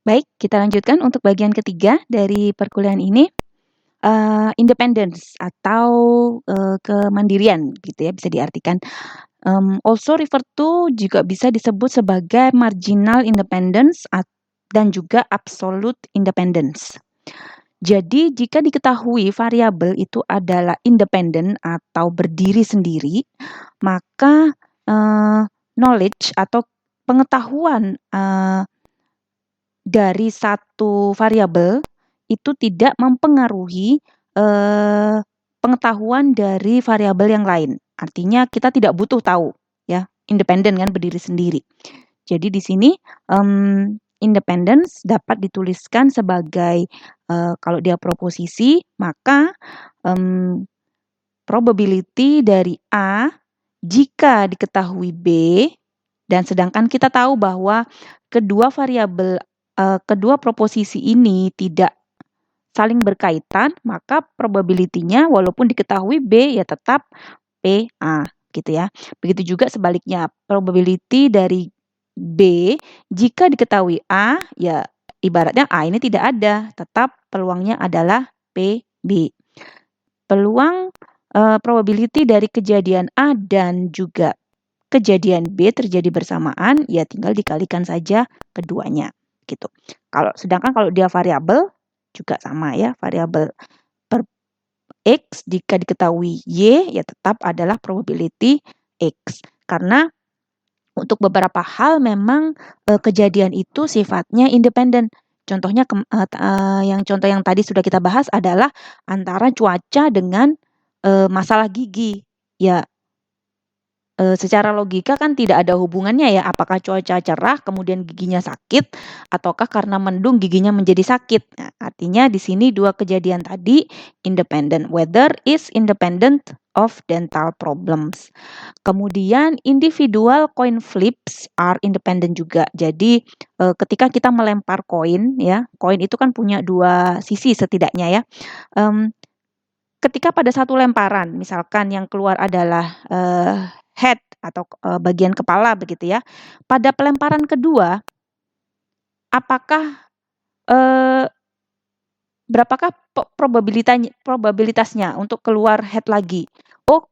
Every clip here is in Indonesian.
Baik, kita lanjutkan untuk bagian ketiga dari perkuliahan ini, independence atau kemandirian gitu ya, bisa diartikan. Also refer to juga bisa disebut sebagai marginal independence dan juga absolute independence. Jadi jika diketahui variabel itu adalah independen atau berdiri sendiri, maka knowledge atau pengetahuan dari satu variabel itu tidak mempengaruhi pengetahuan dari variabel yang lain. Artinya kita tidak butuh tahu, ya, independen kan, berdiri sendiri. Jadi di sini independence dapat dituliskan sebagai kalau dia proposisi, maka probability dari A jika diketahui B, dan sedangkan kita tahu bahwa kedua variabel kedua proposisi ini tidak saling berkaitan, maka probability-nya walaupun diketahui B ya tetap PA gitu ya. Begitu juga sebaliknya, probability dari B jika diketahui A ya ibaratnya A ini tidak ada, tetap peluangnya adalah PB. Peluang probability dari kejadian A dan juga kejadian B terjadi bersamaan, ya tinggal dikalikan saja keduanya gitu. Sedangkan kalau dia variabel juga sama ya, variabel per X jika diketahui Y ya tetap adalah probability X. Karena untuk beberapa hal memang kejadian itu sifatnya independen. Contohnya contoh yang tadi sudah kita bahas adalah antara cuaca dengan masalah gigi. Ya, secara logika kan tidak ada hubungannya ya, apakah cuaca cerah kemudian giginya sakit, ataukah karena mendung giginya menjadi sakit. Nah, artinya di sini dua kejadian tadi independent. Weather is independent of dental problems. Kemudian individual coin flips are independent juga. Jadi ketika kita melempar koin ya, koin itu kan punya dua sisi setidaknya ya. Ketika pada satu lemparan, misalkan yang keluar adalah head atau bagian kepala begitu ya. Pada pelemparan kedua, apakah berapakah probabilitasnya untuk keluar head lagi? Oh,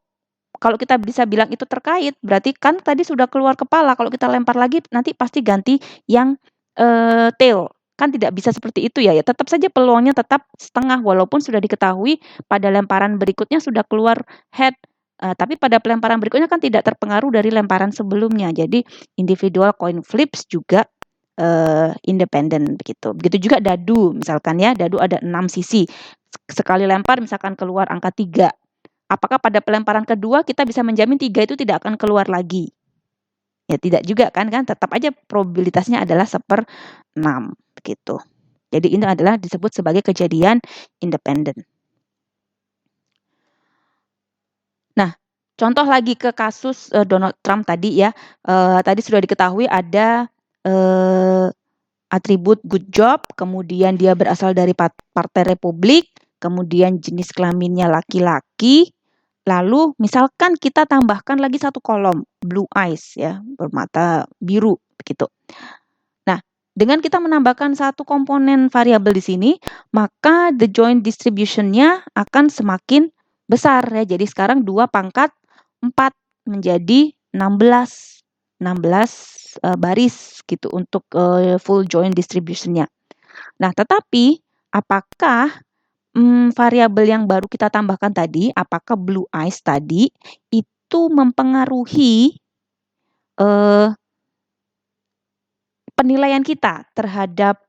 kalau kita bisa bilang itu terkait, berarti kan tadi sudah keluar kepala, kalau kita lempar lagi nanti pasti ganti yang tail. Kan tidak bisa seperti itu ya, tetap saja peluangnya tetap setengah walaupun sudah diketahui pada lemparan berikutnya sudah keluar head. Tapi pada pelemparan berikutnya kan tidak terpengaruh dari lemparan sebelumnya. Jadi individual coin flips juga independen begitu. Begitu juga dadu misalkan ya, dadu ada 6 sisi. Sekali lempar misalkan keluar angka 3. Apakah pada pelemparan kedua kita bisa menjamin 3 itu tidak akan keluar lagi? Ya tidak juga kan, tetap aja probabilitasnya adalah 1/6 begitu. Jadi ini adalah disebut sebagai kejadian independen. Nah, contoh lagi ke kasus Donald Trump tadi ya. Tadi sudah diketahui ada atribut good job, kemudian dia berasal dari Partai Republik, kemudian jenis kelaminnya laki-laki. Lalu misalkan kita tambahkan lagi satu kolom, blue eyes ya, bermata biru begitu. Nah, dengan kita menambahkan satu komponen variabel di sini, maka the joint distribution-nya akan semakin besar ya. Jadi sekarang 2/4 menjadi 16 baris gitu untuk full joint distribution-nya. Nah, tetapi apakah variabel yang baru kita tambahkan tadi, apakah blue eyes tadi itu mempengaruhi penilaian kita terhadap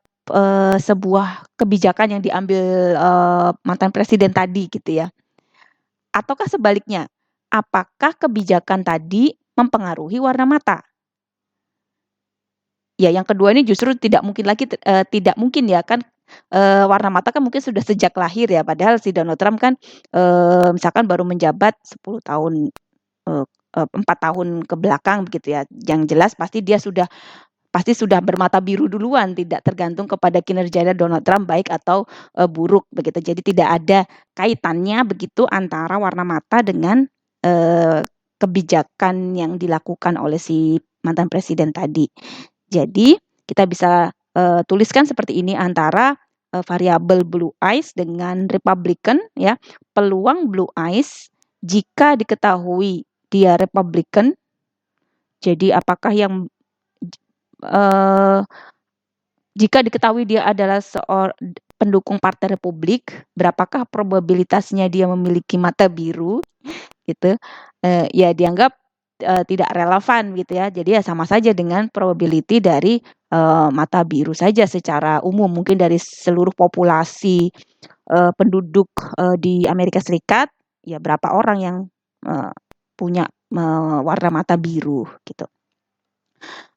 sebuah kebijakan yang diambil mantan presiden tadi gitu ya? Ataukah sebaliknya, apakah kebijakan tadi mempengaruhi warna mata? Ya, yang kedua ini justru tidak mungkin ya kan, warna mata kan mungkin sudah sejak lahir ya, padahal si Donald Trump kan misalkan baru menjabat 10 tahun, 4 tahun ke belakang begitu ya. Yang jelas pasti dia pasti sudah bermata biru duluan, tidak tergantung kepada kinerja Donald Trump baik atau buruk begitu. Jadi tidak ada kaitannya begitu antara warna mata dengan kebijakan yang dilakukan oleh si mantan presiden tadi. Jadi kita bisa tuliskan seperti ini antara variabel blue eyes dengan Republican ya. Peluang blue eyes jika diketahui dia Republican. Jadi apakah yang jika diketahui dia adalah pendukung Partai Republik, berapakah probabilitasnya dia memiliki mata biru gitu. Ya dianggap tidak relevan gitu ya. Jadi ya sama saja dengan probability dari mata biru saja secara umum, mungkin dari seluruh populasi penduduk di Amerika Serikat, ya berapa orang yang punya warna mata biru gitu.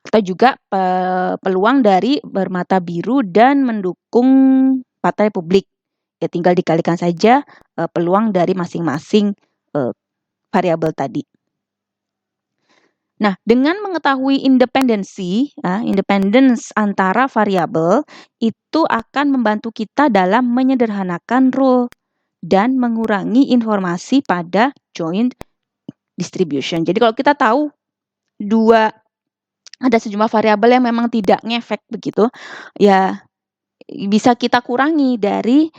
Atau juga peluang dari bermata biru dan mendukung Partai Republik. Ya tinggal dikalikan saja peluang dari masing-masing variabel tadi. Nah, dengan mengetahui independensi, independence antara variabel, itu akan membantu kita dalam menyederhanakan rule dan mengurangi informasi pada joint distribution. Jadi kalau kita tahu ada sejumlah variabel yang memang tidak ngefek begitu, ya bisa kita kurangi dari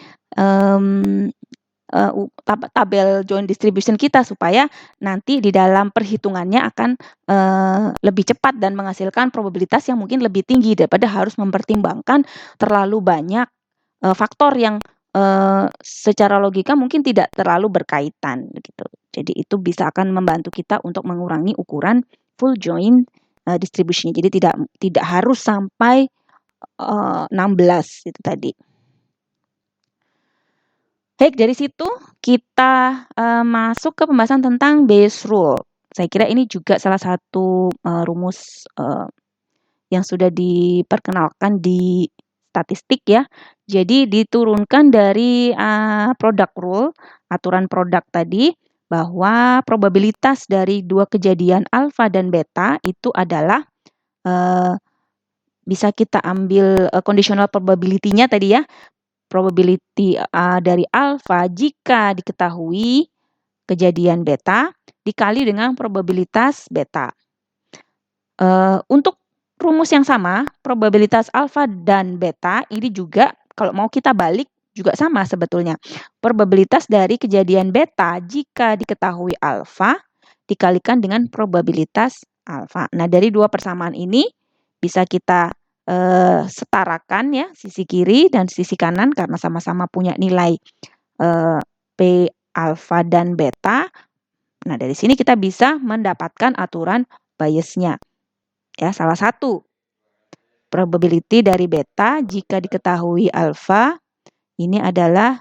tabel joint distribution kita supaya nanti di dalam perhitungannya akan lebih cepat dan menghasilkan probabilitas yang mungkin lebih tinggi daripada harus mempertimbangkan terlalu banyak faktor yang secara logika mungkin tidak terlalu berkaitan gitu. Jadi itu bisa akan membantu kita untuk mengurangi ukuran full joint distribution. Jadi tidak harus sampai 16 itu tadi. Baik, dari situ kita masuk ke pembahasan tentang Bayes rule. Saya kira ini juga salah satu rumus yang sudah diperkenalkan di statistik ya. Jadi diturunkan dari product rule, aturan produk tadi, bahwa probabilitas dari dua kejadian alfa dan beta itu adalah bisa kita ambil conditional probability-nya tadi ya. Probability dari alfa jika diketahui kejadian beta dikali dengan probabilitas beta. Untuk rumus yang sama, probabilitas alfa dan beta ini juga kalau mau kita balik juga sama sebetulnya. Probabilitas dari kejadian beta jika diketahui alfa dikalikan dengan probabilitas alfa. Nah, dari dua persamaan ini bisa kita setarakan ya, sisi kiri dan sisi kanan karena sama-sama punya nilai P alfa dan beta. Nah, dari sini kita bisa mendapatkan aturan Bayes-nya. Ya, salah satu probability dari beta jika diketahui alfa ini adalah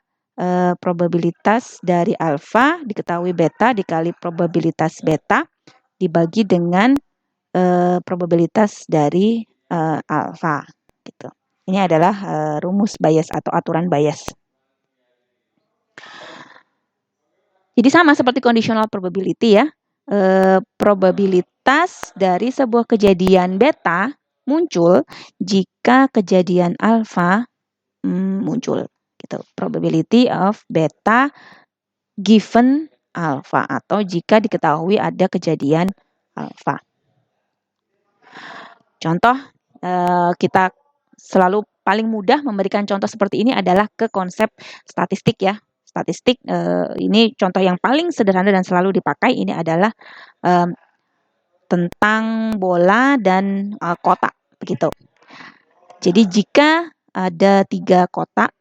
probabilitas dari alfa diketahui beta dikali probabilitas beta dibagi dengan probabilitas dari alfa gitu. Ini adalah rumus Bayes atau aturan Bayes. Jadi sama seperti conditional probability ya. Probabilitas dari sebuah kejadian beta muncul jika kejadian alfa muncul gitu. Probability of beta given alfa atau jika diketahui ada kejadian alfa. Contoh kita selalu paling mudah memberikan contoh seperti ini adalah ke konsep statistik ya. Statistik ini contoh yang paling sederhana dan selalu dipakai ini adalah tentang bola dan kotak begitu. Jadi jika ada 3 kotak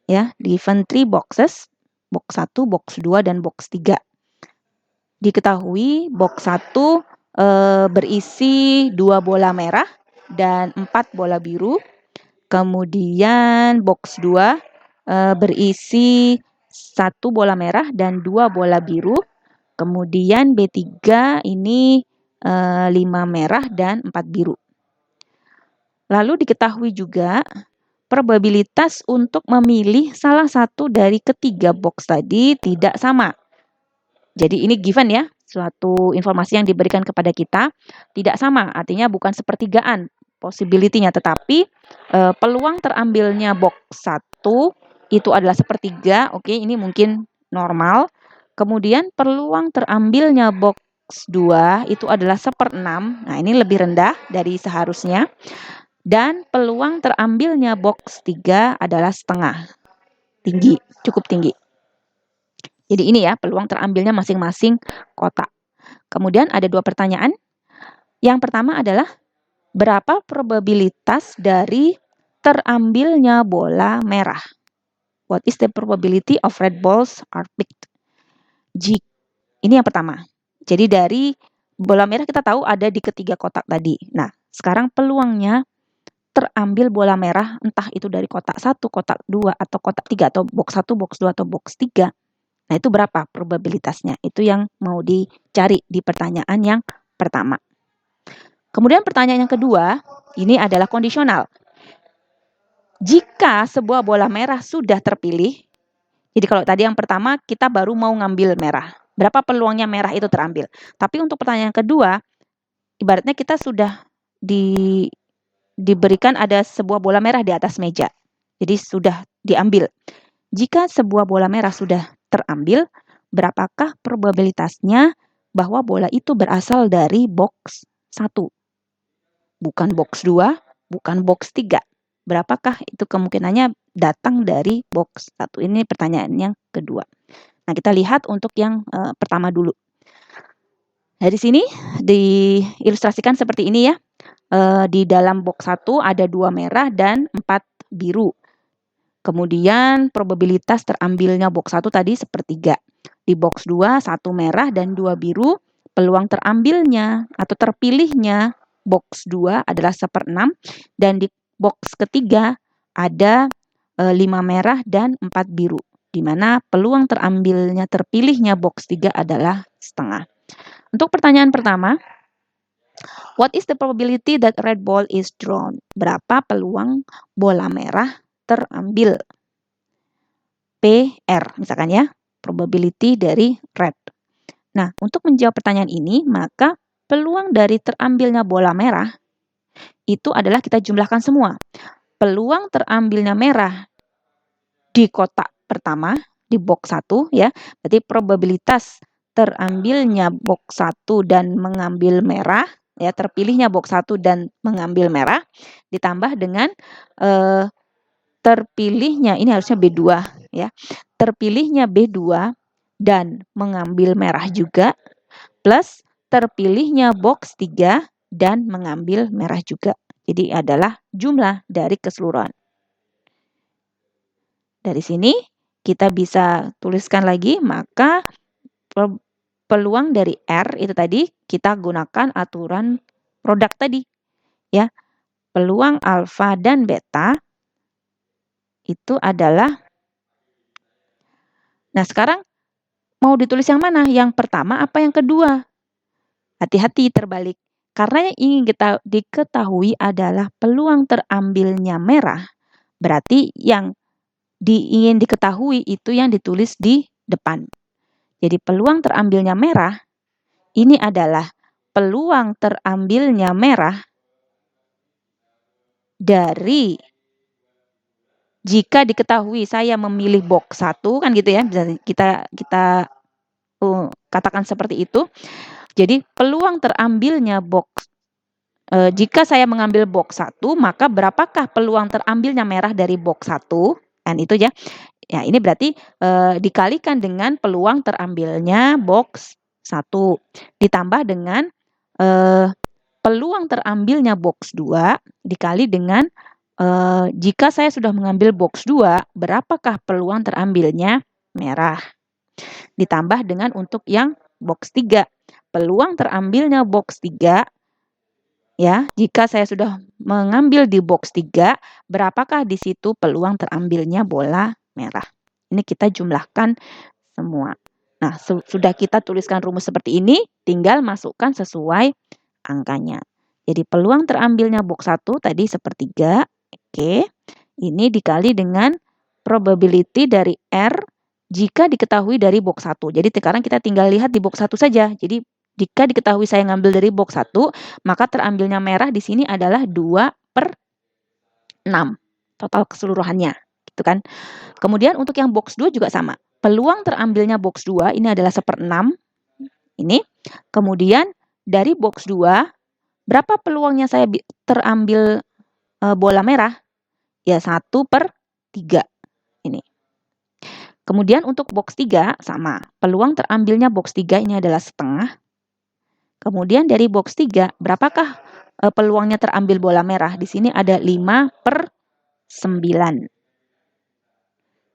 ya, given 3 boxes, box 1, box 2 dan box 3. Diketahui box 1 berisi 2 bola merah dan 4 bola biru. Kemudian box 2 berisi 1 bola merah dan 2 bola biru. Kemudian B3 ini 5 merah dan 4 biru. Lalu diketahui juga probabilitas untuk memilih salah satu dari ketiga box tadi tidak sama. Jadi ini given ya, suatu informasi yang diberikan kepada kita tidak sama, artinya bukan sepertigaan possibility-nya, tetapi peluang terambilnya box 1 itu adalah sepertiga, oke, ini mungkin normal. Kemudian peluang terambilnya box 2 itu adalah 1/6, nah ini lebih rendah dari seharusnya. Dan peluang terambilnya box 3 adalah setengah. Tinggi, cukup tinggi. Jadi ini ya, peluang terambilnya masing-masing kotak. Kemudian ada 2 pertanyaan. Yang pertama adalah, berapa probabilitas dari terambilnya bola merah? What is the probability of red balls are picked? Ini yang pertama. Jadi dari bola merah kita tahu ada di ketiga kotak tadi. Nah, sekarang peluangnya terambil bola merah, entah itu dari kotak 1, kotak 2, atau kotak 3, atau box 1, box 2, atau box 3. Nah, itu berapa probabilitasnya? Itu yang mau dicari di pertanyaan yang pertama. Kemudian pertanyaan yang kedua, ini adalah kondisional. Jika sebuah bola merah sudah terpilih, jadi kalau tadi yang pertama kita baru mau ngambil merah, berapa peluangnya merah itu terambil. Tapi untuk pertanyaan kedua, ibaratnya kita sudah diberikan ada sebuah bola merah di atas meja. Jadi sudah diambil. Jika sebuah bola merah sudah terambil, berapakah probabilitasnya bahwa bola itu berasal dari box 1? Bukan box 2, bukan box 3. Berapakah itu kemungkinannya datang dari box 1? Ini pertanyaan yang kedua. Nah, kita lihat untuk yang pertama dulu. Dari sini diilustrasikan seperti ini ya. Di dalam box 1 ada 2 merah dan 4 biru. Kemudian probabilitas terambilnya box 1 tadi sepertiga. Di box 2, 1 merah dan 2 biru. Peluang terambilnya atau terpilihnya box 2 adalah 1/6. Dan di box ketiga ada 5 merah dan 4 biru. Di mana peluang terpilihnya box 3 adalah setengah. Untuk pertanyaan pertama, what is the probability that red ball is drawn? Berapa peluang bola merah terambil? PR, misalkan ya, probability dari red. Nah, untuk menjawab pertanyaan ini, maka peluang dari terambilnya bola merah itu adalah kita jumlahkan semua. Peluang terambilnya merah di kotak pertama, di box 1 ya, berarti probabilitas terambilnya box 1 dan mengambil merah, ya, terpilihnya box 1 dan mengambil merah, ditambah dengan terpilihnya, ini harusnya B2 ya, terpilihnya B2 dan mengambil merah juga, plus terpilihnya box 3 dan mengambil merah juga. Jadi adalah jumlah dari keseluruhan. Dari sini kita bisa tuliskan lagi, maka peluang dari R itu tadi kita gunakan aturan produk tadi. Ya. Peluang alfa dan beta itu adalah, nah sekarang mau ditulis yang mana? Yang pertama apa yang kedua? Hati-hati terbalik. Karena yang ingin kita diketahui adalah peluang terambilnya merah. Berarti yang ingin diketahui itu yang ditulis di depan. Jadi peluang terambilnya merah, ini adalah peluang terambilnya merah dari, jika diketahui saya memilih box 1, kan gitu ya, bisa kita katakan seperti itu. Jadi peluang terambilnya box, jika saya mengambil box 1, maka berapakah peluang terambilnya merah dari box 1? Kan itu ya. Ya, ini berarti dikalikan dengan peluang terambilnya box 1. Ditambah dengan peluang terambilnya box 2 dikali dengan jika saya sudah mengambil box 2, berapakah peluang terambilnya merah? Ditambah dengan untuk yang box 3. Peluang terambilnya box 3, ya, jika saya sudah mengambil di box 3, berapakah di situ peluang terambilnya bola merah? Ini kita jumlahkan semua. Nah, sudah kita tuliskan rumus seperti ini, tinggal masukkan sesuai angkanya. Jadi peluang terambilnya box 1 tadi sepertiga. Oke. Ini dikali dengan probability dari R jika diketahui dari box 1. Jadi sekarang kita tinggal lihat di box 1 saja. Jadi jika diketahui saya ngambil dari box 1, maka terambilnya merah di sini adalah 2/6 total keseluruhannya, gitu kan. Kemudian untuk yang box 2 juga sama. Peluang terambilnya box 2 ini adalah 1/6 ini. Kemudian dari box 2, berapa peluangnya saya terambil bola merah, ya 1/3 ini. Kemudian untuk box 3 sama, peluang terambilnya box 3 ini adalah setengah. Kemudian dari box 3, berapakah peluangnya terambil bola merah? Di sini ada 5/9.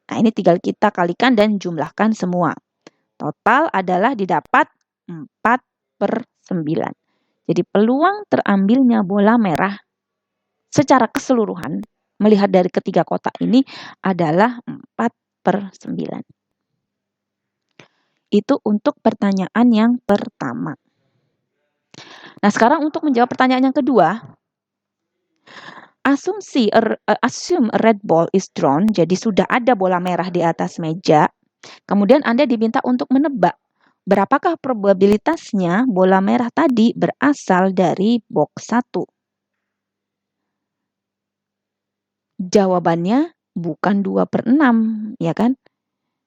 Nah, ini tinggal kita kalikan dan jumlahkan semua. Total adalah didapat 4/9. Jadi peluang terambilnya bola merah secara keseluruhan, melihat dari ketiga kotak ini adalah 4/9. Itu untuk pertanyaan yang pertama. Nah, sekarang untuk menjawab pertanyaan yang kedua, assume a red ball is drawn, jadi sudah ada bola merah di atas meja. Kemudian Anda diminta untuk menebak berapakah probabilitasnya bola merah tadi berasal dari box 1. Jawabannya bukan 2/6, ya kan?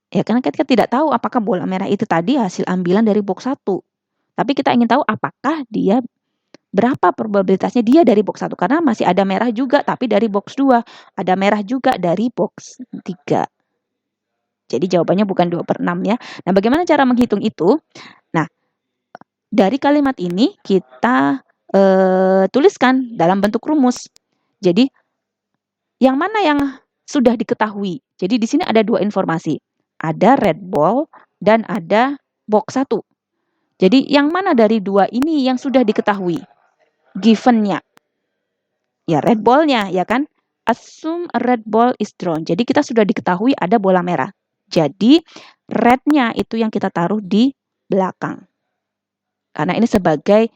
Ya, karena kita tidak tahu apakah bola merah itu tadi hasil ambilan dari box 1. Tapi kita ingin tahu apakah dia berapa probabilitasnya dia dari box 1, karena masih ada merah juga tapi dari box 2, ada merah juga dari box 3. Jadi jawabannya bukan 2/6 ya. Nah, bagaimana cara menghitung itu? Nah, dari kalimat ini kita tuliskan dalam bentuk rumus. Jadi yang mana yang sudah diketahui? Jadi di sini ada 2 informasi. Ada red ball dan ada box 1. Jadi yang mana dari 2 ini yang sudah diketahui? Given-nya. Ya, red ball-nya, ya kan? Assume a red ball is drawn. Jadi kita sudah diketahui ada bola merah. Jadi red-nya itu yang kita taruh di belakang. Karena ini sebagai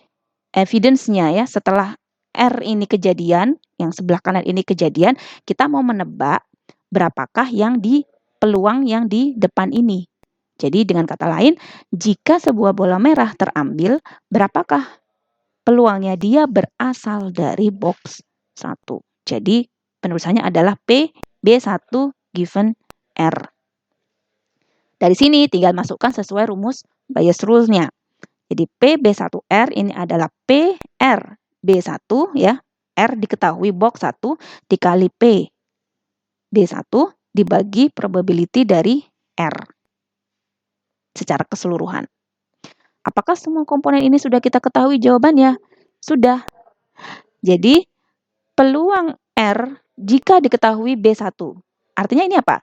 evidence-nya ya, setelah R ini kejadian, yang sebelah kanan ini kejadian, kita mau menebak berapakah yang di peluang yang di depan ini. Jadi dengan kata lain, jika sebuah bola merah terambil, berapakah peluangnya dia berasal dari box 1. Jadi penulisannya adalah P B1 given R. Dari sini tinggal masukkan sesuai rumus Bayes rule-nya. Jadi PB1R ini adalah PR B1 ya. R diketahui box 1 dikali P B1 dibagi probability dari R secara keseluruhan. Apakah semua komponen ini sudah kita ketahui? Jawabannya sudah. Jadi peluang R jika diketahui B1. Artinya ini apa?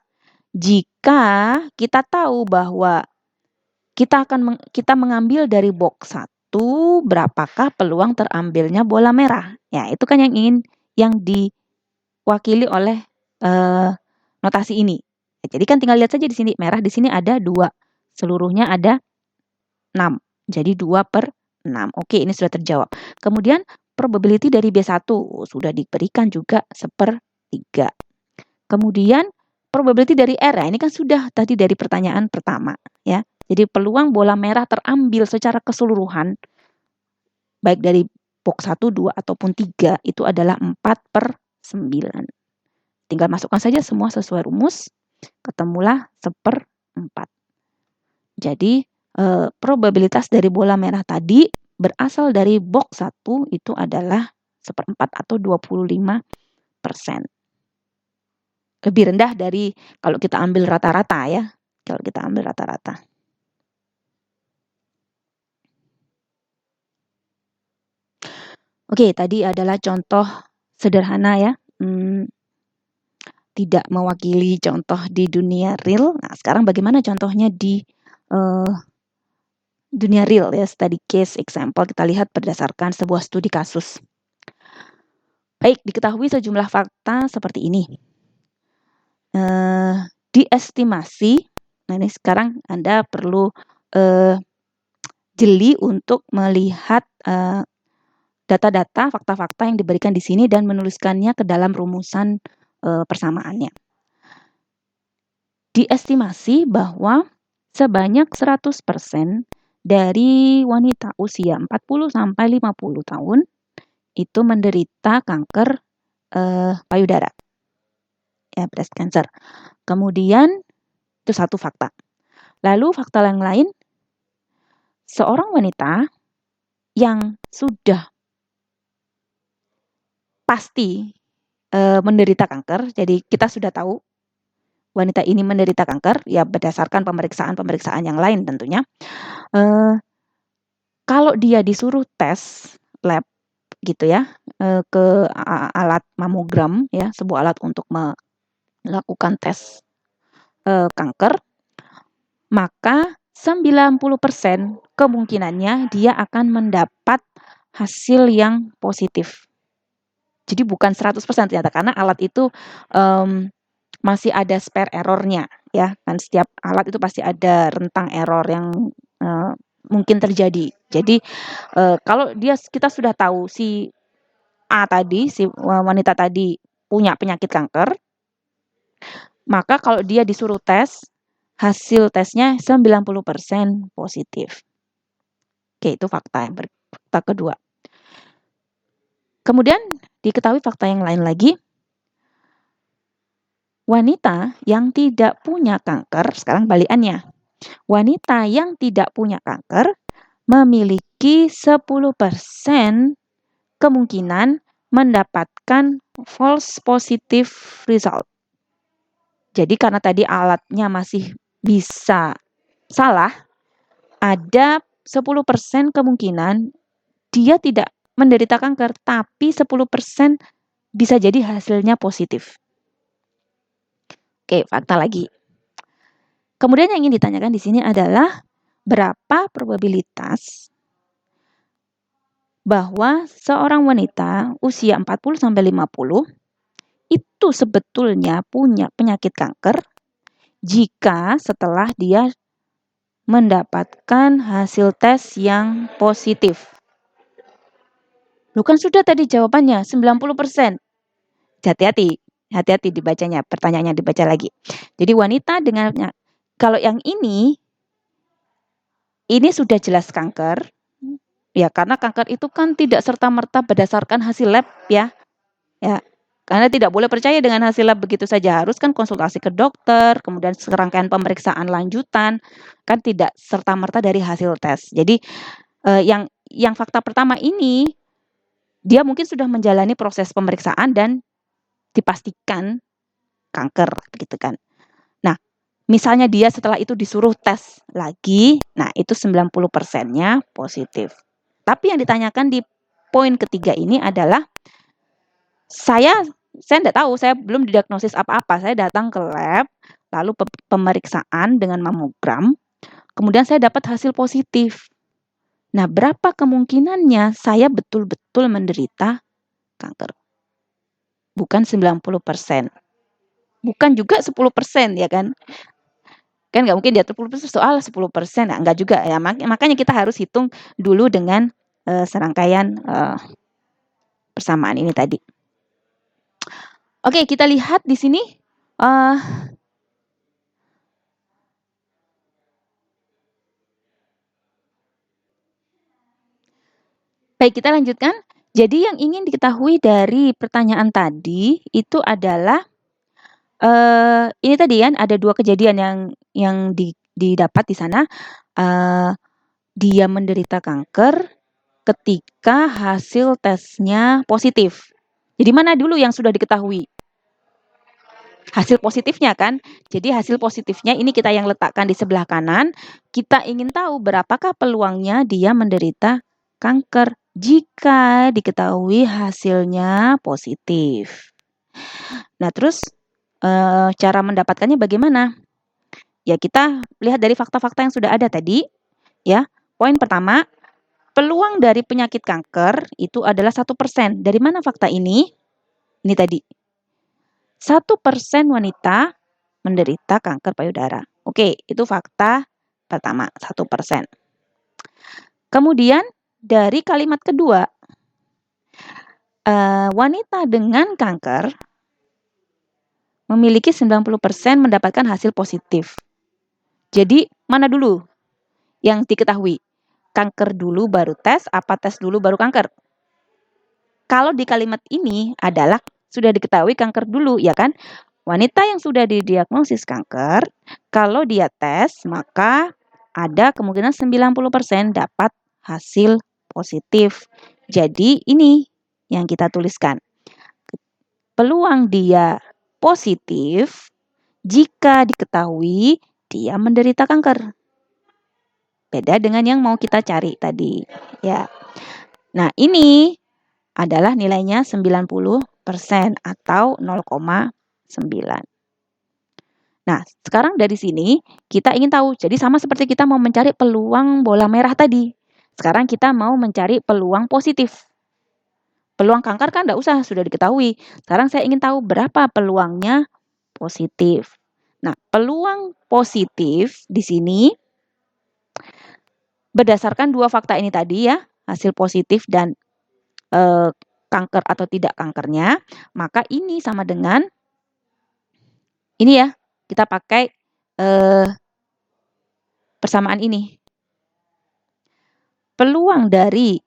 Jika kita tahu bahwa kita mengambil dari box 1, berapakah peluang terambilnya bola merah? Ya, itu kan yang diwakili oleh notasi ini. Jadi kan tinggal lihat saja di sini, merah di sini ada 2. Seluruhnya ada 6. Jadi 2/6. Oke, ini sudah terjawab. Kemudian probability dari B1 sudah diberikan juga 1/3. Kemudian probability dari R, ini kan sudah tadi dari pertanyaan pertama ya. Jadi peluang bola merah terambil secara keseluruhan baik dari box 1, 2 ataupun 3 itu adalah 4/9. Tinggal masukkan saja semua sesuai rumus, ketemulah 1/4. Jadi probabilitas dari bola merah tadi berasal dari box 1 itu adalah 1/4 atau 25%. Lebih rendah dari kalau kita ambil rata-rata ya. Kalau kita ambil rata-rata. Oke, tadi adalah contoh sederhana ya. Tidak mewakili contoh di dunia real. Nah, sekarang bagaimana contohnya di dunia real ya, study case example. Kita lihat berdasarkan sebuah studi kasus. Baik, diketahui sejumlah fakta seperti ini. Diestimasi, nah ini sekarang Anda perlu jeli untuk melihat data-data, fakta-fakta yang diberikan di sini dan menuliskannya ke dalam rumusan persamaannya. Diestimasi bahwa sebanyak 100% dari wanita usia 40 sampai 50 tahun itu menderita kanker payudara. Ya, breast cancer. Kemudian itu satu fakta. Lalu fakta yang lain, seorang wanita yang sudah pasti menderita kanker. Jadi kita sudah tahu wanita ini menderita kanker, ya berdasarkan pemeriksaan-pemeriksaan yang lain tentunya. Kalau dia disuruh tes lab gitu ya, ke alat mamogram ya, sebuah alat untuk melakukan tes kanker, maka 90% kemungkinannya dia akan mendapat hasil yang positif. Jadi bukan 100% ternyata, karena alat itu masih ada spare error-nya ya, kan setiap alat itu pasti ada rentang error yang mungkin terjadi. Jadi kalau kita sudah tahu si A tadi, si wanita tadi punya penyakit kanker, maka kalau dia disuruh tes, hasil tesnya 90% positif. Oke, itu fakta kedua. Kemudian diketahui fakta yang lain lagi, wanita yang tidak punya kanker, sekarang balikannya. Wanita yang tidak punya kanker memiliki 10% kemungkinan mendapatkan false positive result. Jadi karena tadi alatnya masih bisa salah, ada 10% kemungkinan dia tidak menderita kanker, tapi 10% bisa jadi hasilnya positif. Oke, fakta lagi. Kemudian yang ingin ditanyakan di sini adalah berapa probabilitas bahwa seorang wanita usia 40-50 itu sebetulnya punya penyakit kanker jika setelah dia mendapatkan hasil tes yang positif. Loh kan sudah tadi jawabannya 90%. Hati-hati dibacanya, pertanyaannya dibaca lagi. Jadi wanita dengan, kalau yang ini sudah jelas kanker, ya karena kanker itu kan tidak serta-merta berdasarkan hasil lab ya. Ya, karena tidak boleh percaya dengan hasil lab begitu saja, harus kan konsultasi ke dokter, kemudian serangkaian pemeriksaan lanjutan, kan tidak serta-merta dari hasil tes. Jadi yang fakta pertama ini, dia mungkin sudah menjalani proses pemeriksaan dan dipastikan kanker gitu kan. Nah, misalnya dia setelah itu disuruh tes lagi, nah itu 90%-nya positif. Tapi yang ditanyakan di poin ketiga ini adalah saya tidak tahu, saya belum didiagnosis apa-apa. Saya datang ke lab, lalu pemeriksaan dengan mamogram, kemudian saya dapat hasil positif. Nah, berapa kemungkinannya saya betul-betul menderita kanker? Bukan 90%. Bukan juga 10%, ya kan? Kan nggak mungkin dia 10% soal 10%, nah, enggak juga ya. Makanya kita harus hitung dulu dengan serangkaian persamaan ini tadi. Oke, kita lihat di sini. Baik, kita lanjutkan. Jadi yang ingin diketahui dari pertanyaan tadi itu adalah ini tadi kan ada 2 kejadian yang didapat di sana. Dia menderita kanker ketika hasil tesnya positif. Jadi mana dulu yang sudah diketahui? Hasil positifnya kan. Jadi hasil positifnya ini kita yang letakkan di sebelah kanan. Kita ingin tahu berapakah peluangnya dia menderita kanker jika diketahui hasilnya positif. Nah, terus cara mendapatkannya bagaimana? Ya, kita lihat dari fakta-fakta yang sudah ada tadi. Ya, poin pertama, peluang dari penyakit kanker itu adalah 1%. Dari mana fakta ini? Ini tadi. 1% wanita menderita kanker payudara. Oke, itu fakta pertama, 1%. Kemudian dari kalimat kedua, wanita dengan kanker memiliki 90% mendapatkan hasil positif. Jadi mana dulu yang diketahui? Kanker dulu baru tes, apa tes dulu baru kanker? Kalau di kalimat ini adalah sudah diketahui kanker dulu, ya kan? Wanita yang sudah didiagnosis kanker, kalau dia tes, maka ada kemungkinan 90% dapat hasil positif. Jadi ini yang kita tuliskan. peluang dia positif jika diketahui dia menderita kanker. Beda dengan yang mau kita cari tadi, ya. Nah, ini adalah nilainya 90% atau 0,9. Nah, sekarang dari sini kita ingin tahu, jadi sama seperti kita mau mencari peluang bola merah tadi. Sekarang kita mau mencari peluang positif. Peluang kanker kan enggak usah, sudah diketahui. Sekarang saya ingin tahu berapa peluangnya positif. Nah, peluang positif di sini berdasarkan dua fakta ini tadi ya, hasil positif dan kanker atau tidak kankernya, maka ini sama dengan ini ya, kita pakai persamaan ini. Peluang dari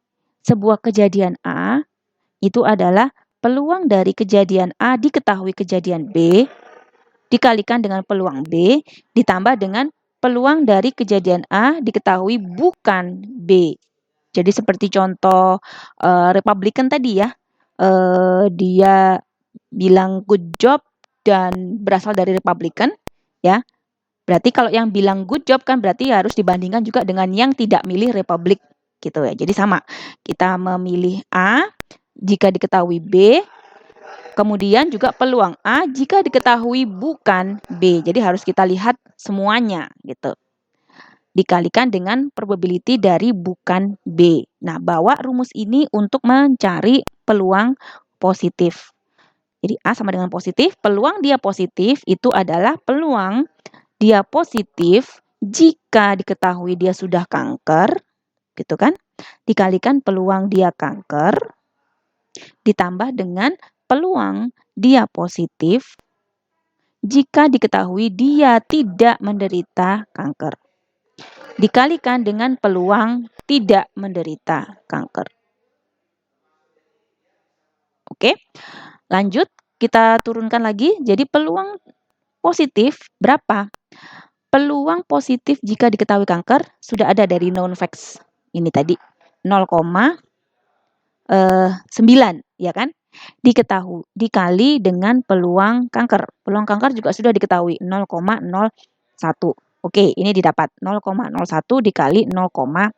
sebuah kejadian A itu adalah peluang dari kejadian A diketahui kejadian B dikalikan dengan peluang B ditambah dengan peluang dari kejadian A diketahui bukan B. Jadi seperti contoh Republican tadi ya, dia bilang good job dan berasal dari Republican, ya. Berarti kalau yang bilang good job kan berarti harus dibandingkan juga dengan yang tidak milih Republik gitu ya. Jadi sama, kita memilih A jika diketahui B, kemudian juga peluang A jika diketahui bukan B. Jadi harus kita lihat semuanya gitu. Dikalikan dengan probability dari bukan B. Nah, bawa rumus ini untuk mencari peluang positif. Jadi A sama dengan positif, peluang dia positif itu adalah peluang dia positif jika diketahui dia sudah kanker, gitu kan? Dikalikan peluang dia kanker, ditambah dengan peluang dia positif jika diketahui dia tidak menderita kanker. Dikalikan dengan peluang tidak menderita kanker. Oke, lanjut kita turunkan lagi. Jadi peluang positif berapa? Peluang positif jika diketahui kanker sudah ada dari known facts ini tadi 0,9 ya kan? Dikali dengan peluang kanker. Peluang kanker juga sudah diketahui 0,01. Oke, ini didapat 0,01 dikali 0,9.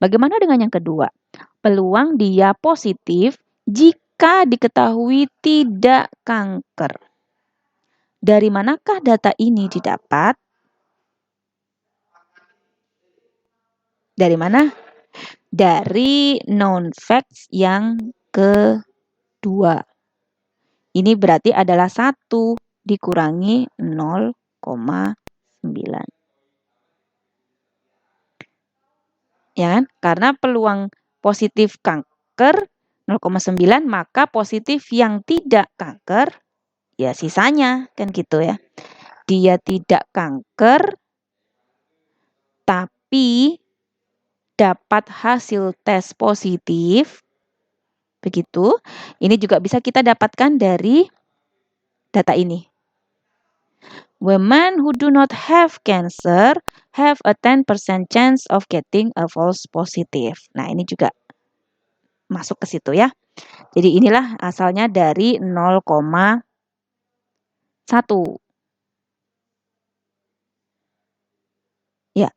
Bagaimana dengan yang kedua? Peluang dia positif jika diketahui tidak kanker. Dari manakah data ini didapat? Dari mana? Dari known facts yang kedua. Ini berarti adalah 1 dikurangi 0,9. Ya kan? Karena peluang positif kanker 0,9, maka positif yang tidak kanker ya sisanya kan gitu ya. Dia tidak kanker tapi dapat hasil tes positif. Begitu. Ini juga bisa kita dapatkan dari data ini. Women who do not have cancer have a 10% chance of getting a false positive. Nah, ini juga masuk ke situ ya. Jadi inilah asalnya dari 0,1. Ya.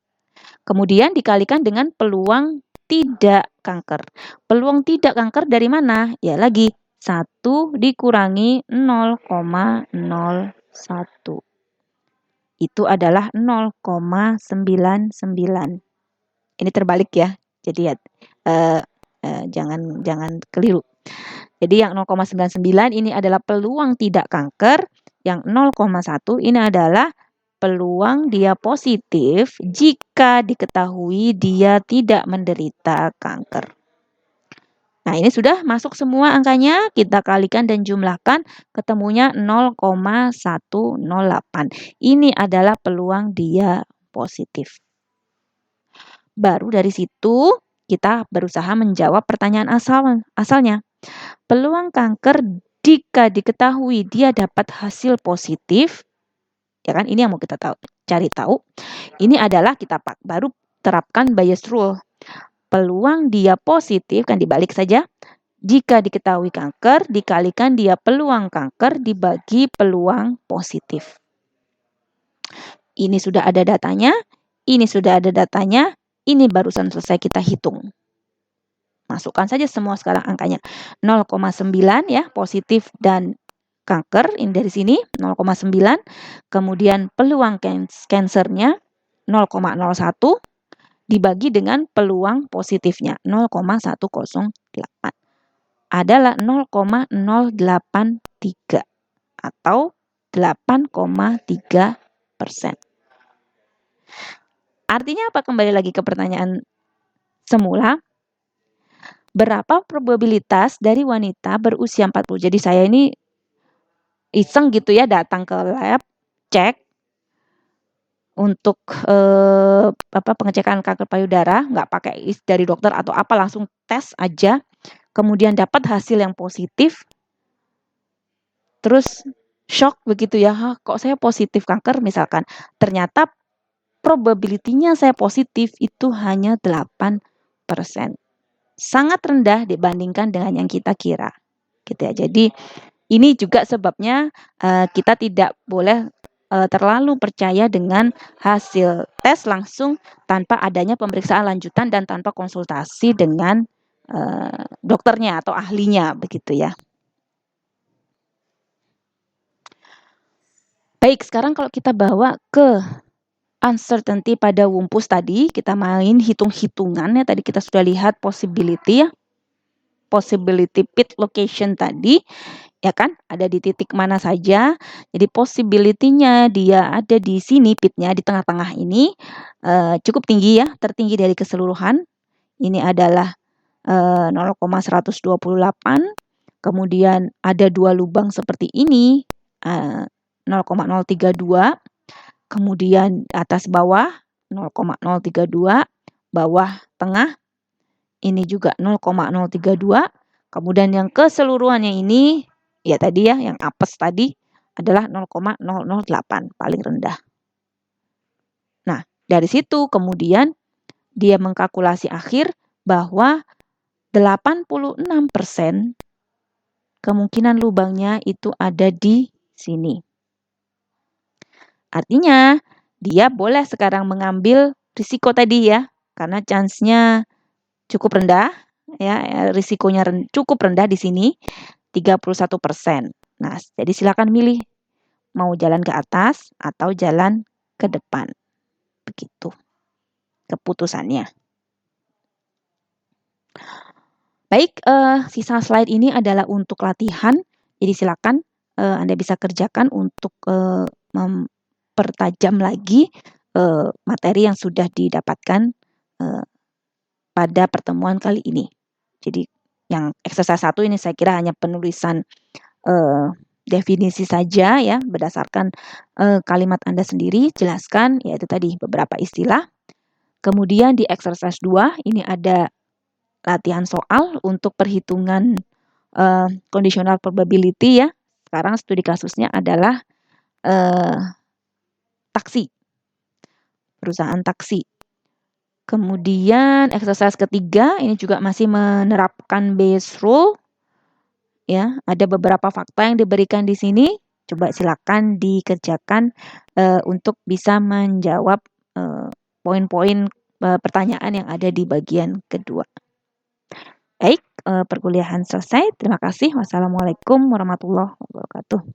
Kemudian dikalikan dengan peluang tidak kanker. Peluang tidak kanker dari mana? Ya lagi 1 dikurangi 0,01. Itu adalah 0,99. Ini terbalik ya. Jadi ya jangan keliru. Jadi yang 0,99 ini adalah peluang tidak kanker, yang 0,1 ini adalah peluang dia positif jika diketahui dia tidak menderita kanker. Nah, ini sudah masuk semua angkanya, kita kalikan dan jumlahkan, ketemunya 0,108. Ini adalah peluang dia positif. Baru dari situ kita berusaha menjawab pertanyaan asalnya. Peluang kanker jika diketahui dia dapat hasil positif, ya kan? Ini yang mau kita cari tahu. Ini adalah kita baru terapkan Bayes rule. Peluang dia positif kan dibalik saja. Jika diketahui kanker, dikalikan dia peluang kanker dibagi peluang positif. Ini sudah ada datanya, ini sudah ada datanya, ini barusan selesai kita hitung. Masukkan saja semua sekarang angkanya. 0,9 ya, positif dan kanker, ini dari sini 0,9. Kemudian peluang kansernya 0,01 dibagi dengan peluang positifnya 0,108 adalah 0,083 atau 8,3%. Artinya apa? Kembali lagi ke pertanyaan semula. Berapa probabilitas dari wanita berusia 40? Jadi saya ini iseng gitu ya, datang ke lab, cek untuk pengecekan kanker payudara, nggak pakai dari dokter atau apa, langsung tes aja. Kemudian dapat hasil yang positif. Terus shock begitu ya, kok saya positif kanker misalkan. Ternyata probability-nya saya positif itu hanya 8%. Sangat rendah dibandingkan dengan yang kita kira. Gitu ya. Jadi ini juga sebabnya kita tidak boleh terlalu percaya dengan hasil tes langsung tanpa adanya pemeriksaan lanjutan dan tanpa konsultasi dengan dokternya atau ahlinya begitu ya. Baik, sekarang kalau kita bawa ke uncertainty pada wumpus tadi, kita main hitung-hitungan ya, tadi kita sudah lihat possibility ya. Possibility pit location tadi, ya kan, ada di titik mana saja. Jadi possibility-nya dia ada di sini, pitnya di tengah-tengah ini cukup tinggi ya, tertinggi dari keseluruhan. Ini adalah 0,128. Kemudian ada 2 lubang seperti ini, 0,032. Kemudian atas bawah 0,032, bawah tengah ini juga 0,032. Kemudian yang keseluruhannya ini ya tadi ya, yang apes tadi adalah 0,008, paling rendah. Nah, dari situ kemudian dia mengkalkulasi akhir bahwa 86% kemungkinan lubangnya itu ada di sini. Artinya dia boleh sekarang mengambil risiko tadi ya, karena chance-nya cukup rendah ya, risikonya cukup rendah di sini 31%. Nah, jadi silakan milih mau jalan ke atas atau jalan ke depan. Begitu keputusannya. Baik, sisa slide ini adalah untuk latihan. Jadi silakan Anda bisa kerjakan untuk mempertajam lagi materi yang sudah didapatkan pada pertemuan kali ini. Jadi yang exercise 1 ini saya kira hanya penulisan definisi saja ya, berdasarkan kalimat Anda sendiri, jelaskan yaitu tadi beberapa istilah. Kemudian di exercise 2 ini ada latihan soal untuk perhitungan conditional probability ya. Sekarang studi kasusnya adalah taksi, perusahaan taksi. Kemudian exercise ketiga ini juga masih menerapkan Bayes rule. Ya, ada beberapa fakta yang diberikan di sini. Coba silakan dikerjakan untuk bisa menjawab poin-poin pertanyaan yang ada di bagian kedua. Baik, perkuliahan selesai. Terima kasih. Wassalamualaikum warahmatullahi wabarakatuh.